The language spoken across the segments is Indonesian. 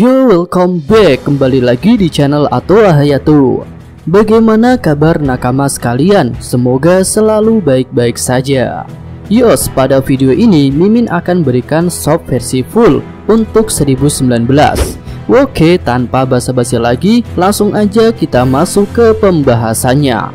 Yo, welcome back, kembali lagi di channel Atoa Hayato. Bagaimana kabar nakama sekalian? Semoga selalu baik-baik saja. Yos, pada video ini Mimin akan berikan shop versi full untuk 1019. Oke, tanpa basa-basi lagi, langsung aja kita masuk ke pembahasannya.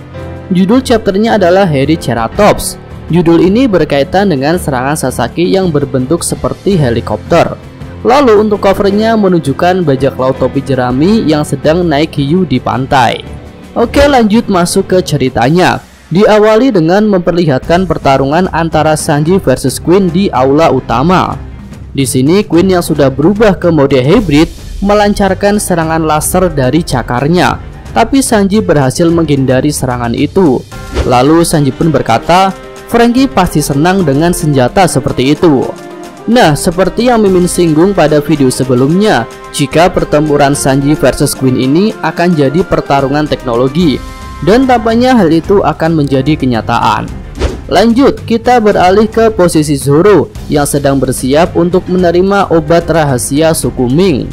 Judul chapternya adalah Harry Ceratops. Judul ini berkaitan dengan serangan Sasaki yang berbentuk seperti helikopter. Lalu untuk covernya menunjukkan bajak laut topi jerami yang sedang naik hiu di pantai. Oke, lanjut masuk ke ceritanya. Diawali dengan memperlihatkan pertarungan antara Sanji versus Queen di aula utama. Di sini Queen yang sudah berubah ke mode hybrid melancarkan serangan laser dari cakarnya, tapi Sanji berhasil menghindari serangan itu. Lalu Sanji pun berkata, Franky pasti senang dengan senjata seperti itu. Nah, seperti yang Mimin singgung pada video sebelumnya, jika pertempuran Sanji versus Queen ini akan jadi pertarungan teknologi, dan tampaknya hal itu akan menjadi kenyataan. Lanjut, kita beralih ke posisi Zoro yang sedang bersiap untuk menerima obat rahasia suku Ming.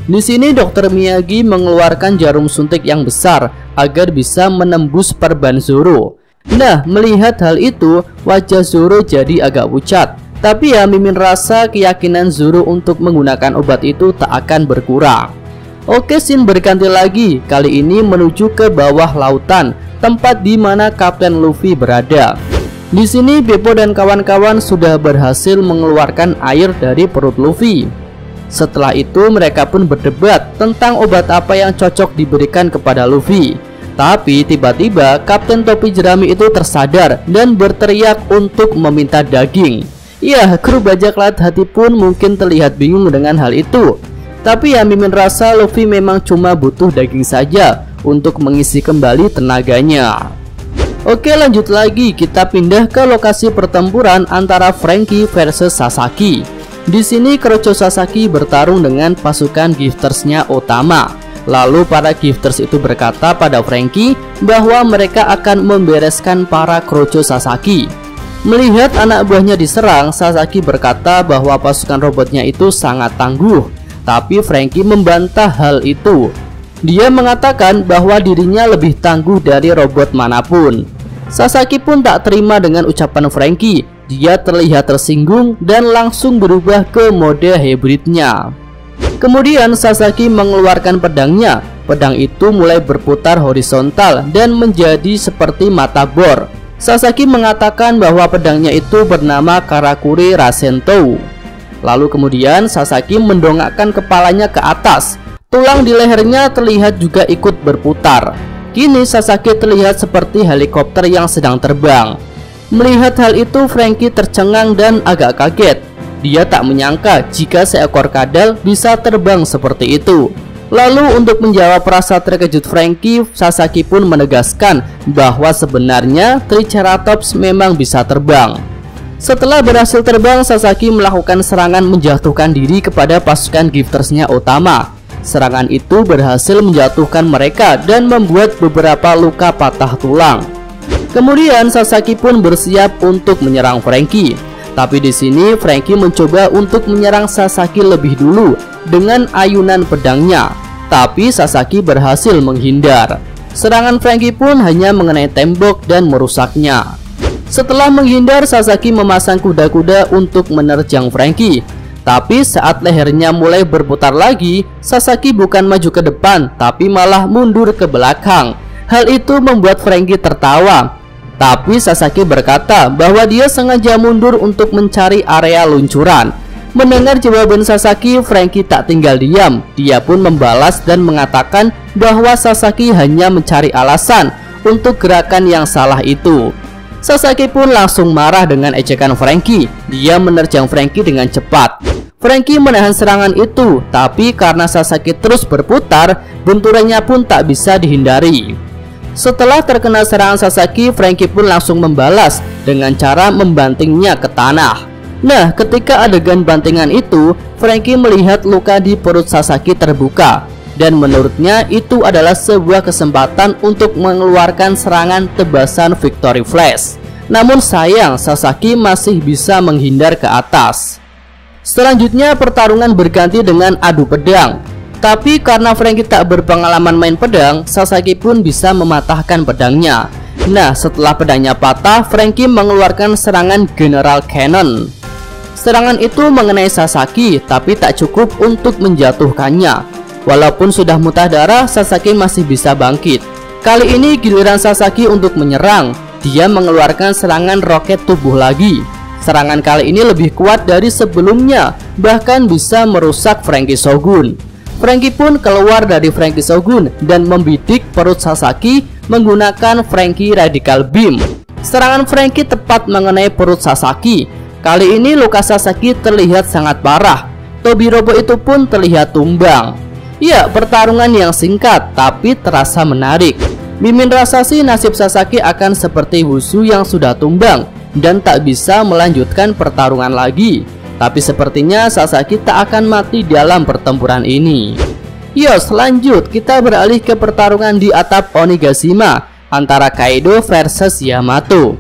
Di sini Dr. Miyagi mengeluarkan jarum suntik yang besar agar bisa menembus perban Zoro. Nah, melihat hal itu, wajah Zoro jadi agak pucat. Tapi ya, Mimin rasa keyakinan Zoro untuk menggunakan obat itu tak akan berkurang. Oke, scene berganti lagi, kali ini menuju ke bawah lautan, tempat di mana Kapten Luffy berada. Di sini Beppo dan kawan-kawan sudah berhasil mengeluarkan air dari perut Luffy. Setelah itu mereka pun berdebat tentang obat apa yang cocok diberikan kepada Luffy. Tapi tiba-tiba Kapten Topi Jerami itu tersadar dan berteriak untuk meminta daging. Ya, kru bajak laut hati pun mungkin terlihat bingung dengan hal itu. Tapi ya, Mimin rasa Luffy memang cuma butuh daging saja untuk mengisi kembali tenaganya. Oke, lanjut lagi, kita pindah ke lokasi pertempuran antara Franky versus Sasaki. Di sini Kroco Sasaki bertarung dengan pasukan giftersnya Otama. Lalu para gifters itu berkata pada Franky bahwa mereka akan membereskan para Kroco Sasaki. Melihat anak buahnya diserang, Sasaki berkata bahwa pasukan robotnya itu sangat tangguh. Tapi Franky membantah hal itu. Dia mengatakan bahwa dirinya lebih tangguh dari robot manapun. Sasaki pun tak terima dengan ucapan Franky. Dia terlihat tersinggung dan langsung berubah ke mode hybridnya. Kemudian Sasaki mengeluarkan pedangnya. Pedang itu mulai berputar horizontal dan menjadi seperti mata bor. Sasaki mengatakan bahwa pedangnya itu bernama Karakuri Rasento. Lalu kemudian Sasaki mendongakkan kepalanya ke atas. Tulang di lehernya terlihat juga ikut berputar. Kini Sasaki terlihat seperti helikopter yang sedang terbang. Melihat hal itu, Franky tercengang dan agak kaget. Dia tak menyangka jika seekor kadal bisa terbang seperti itu. Lalu untuk menjawab rasa terkejut Franky, Sasaki pun menegaskan bahwa sebenarnya Triceratops memang bisa terbang. Setelah berhasil terbang, Sasaki melakukan serangan menjatuhkan diri kepada pasukan giftersnya Otama. Serangan itu berhasil menjatuhkan mereka dan membuat beberapa luka patah tulang. Kemudian Sasaki pun bersiap untuk menyerang Franky. Tapi di sini Franky mencoba untuk menyerang Sasaki lebih dulu dengan ayunan pedangnya. Tapi Sasaki berhasil menghindar. Serangan Franky pun hanya mengenai tembok dan merusaknya. Setelah menghindar, Sasaki memasang kuda-kuda untuk menerjang Franky. Tapi saat lehernya mulai berputar lagi, Sasaki bukan maju ke depan, tapi malah mundur ke belakang. Hal itu membuat Franky tertawa. Tapi Sasaki berkata bahwa dia sengaja mundur untuk mencari area luncuran. Mendengar jawaban Sasaki, Franky tak tinggal diam. Dia pun membalas dan mengatakan bahwa Sasaki hanya mencari alasan untuk gerakan yang salah itu. Sasaki pun langsung marah dengan ejekan Franky. Dia menerjang Franky dengan cepat. Franky menahan serangan itu, tapi karena Sasaki terus berputar, benturannya pun tak bisa dihindari. Setelah terkena serangan Sasaki, Franky pun langsung membalas dengan cara membantingnya ke tanah. Nah, ketika adegan bantingan itu, Franky melihat luka di perut Sasaki terbuka. Dan menurutnya itu adalah sebuah kesempatan untuk mengeluarkan serangan tebasan Victory Flash. Namun sayang, Sasaki masih bisa menghindar ke atas. Selanjutnya pertarungan berganti dengan adu pedang. Tapi karena Franky tak berpengalaman main pedang, Sasaki pun bisa mematahkan pedangnya. Nah, setelah pedangnya patah, Franky mengeluarkan serangan General Cannon. Serangan itu mengenai Sasaki, tapi tak cukup untuk menjatuhkannya. Walaupun sudah muntah darah, Sasaki masih bisa bangkit. Kali ini giliran Sasaki untuk menyerang. Dia mengeluarkan serangan roket tubuh lagi. Serangan kali ini lebih kuat dari sebelumnya, bahkan bisa merusak Franky Shogun. Franky pun keluar dari Franky Shogun dan membidik perut Sasaki menggunakan Franky Radical Beam. Serangan Franky tepat mengenai perut Sasaki. Kali ini luka Sasaki terlihat sangat parah. Tobirobo itu pun terlihat tumbang. Ya, pertarungan yang singkat tapi terasa menarik. Mimin rasa sih nasib Sasaki akan seperti Wushu yang sudah tumbang dan tak bisa melanjutkan pertarungan lagi. Tapi sepertinya Sasaki tak akan mati dalam pertempuran ini. Yos, lanjut kita beralih ke pertarungan di atap Onigashima antara Kaido versus Yamato.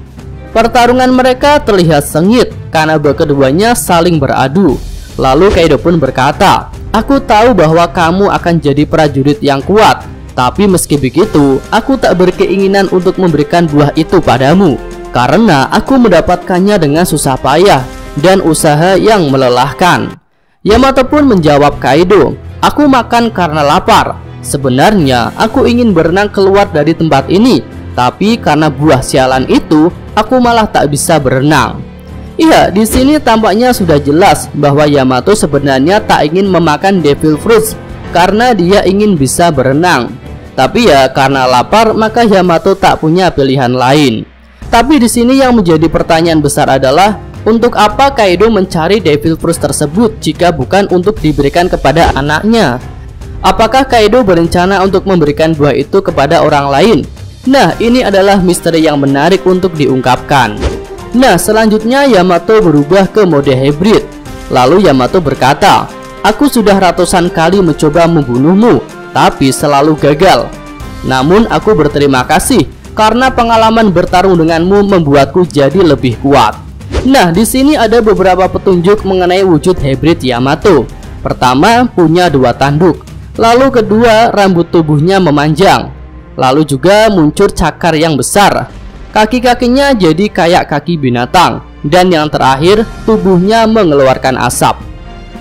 Pertarungan mereka terlihat sengit karena keduanya saling beradu. Lalu Kaido pun berkata, "Aku tahu bahwa kamu akan jadi prajurit yang kuat. Tapi meski begitu, aku tak berkeinginan untuk memberikan buah itu padamu, karena aku mendapatkannya dengan susah payah dan usaha yang melelahkan." Yamato pun menjawab Kaido, "Aku makan karena lapar. Sebenarnya aku ingin berenang keluar dari tempat ini, tapi karena buah sialan itu, aku malah tak bisa berenang." Iya, di sini tampaknya sudah jelas bahwa Yamato sebenarnya tak ingin memakan Devil Fruits karena dia ingin bisa berenang. Tapi ya karena lapar, maka Yamato tak punya pilihan lain. Tapi di sini yang menjadi pertanyaan besar adalah, untuk apa Kaido mencari Devil Fruits tersebut jika bukan untuk diberikan kepada anaknya? Apakah Kaido berencana untuk memberikan buah itu kepada orang lain? Nah, ini adalah misteri yang menarik untuk diungkapkan. Nah, selanjutnya Yamato berubah ke mode hybrid. Lalu Yamato berkata, "Aku sudah ratusan kali mencoba membunuhmu, tapi selalu gagal. Namun aku berterima kasih karena pengalaman bertarung denganmu membuatku jadi lebih kuat." Nah, di sini ada beberapa petunjuk mengenai wujud hybrid Yamato. Pertama, punya dua tanduk. Lalu kedua, rambut tubuhnya memanjang. Lalu juga muncul cakar yang besar. Kaki-kakinya jadi kayak kaki binatang. Dan yang terakhir, tubuhnya mengeluarkan asap.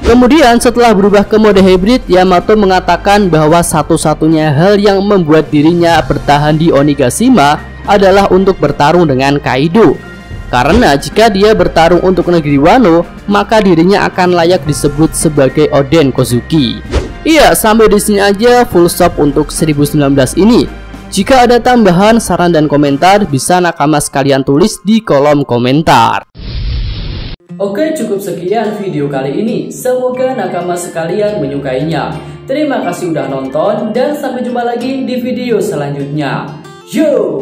Kemudian setelah berubah ke mode hybrid, Yamato mengatakan bahwa satu-satunya hal yang membuat dirinya bertahan di Onigashima adalah untuk bertarung dengan Kaido. Karena jika dia bertarung untuk negeri Wano, maka dirinya akan layak disebut sebagai Oden Kozuki. Iya, sampai di sini aja full stop untuk 1019 ini. Jika ada tambahan, saran dan komentar, bisa nakama sekalian tulis di kolom komentar. Oke, cukup sekian video kali ini. Semoga nakama sekalian menyukainya. Terima kasih udah nonton dan sampai jumpa lagi di video selanjutnya. Yo!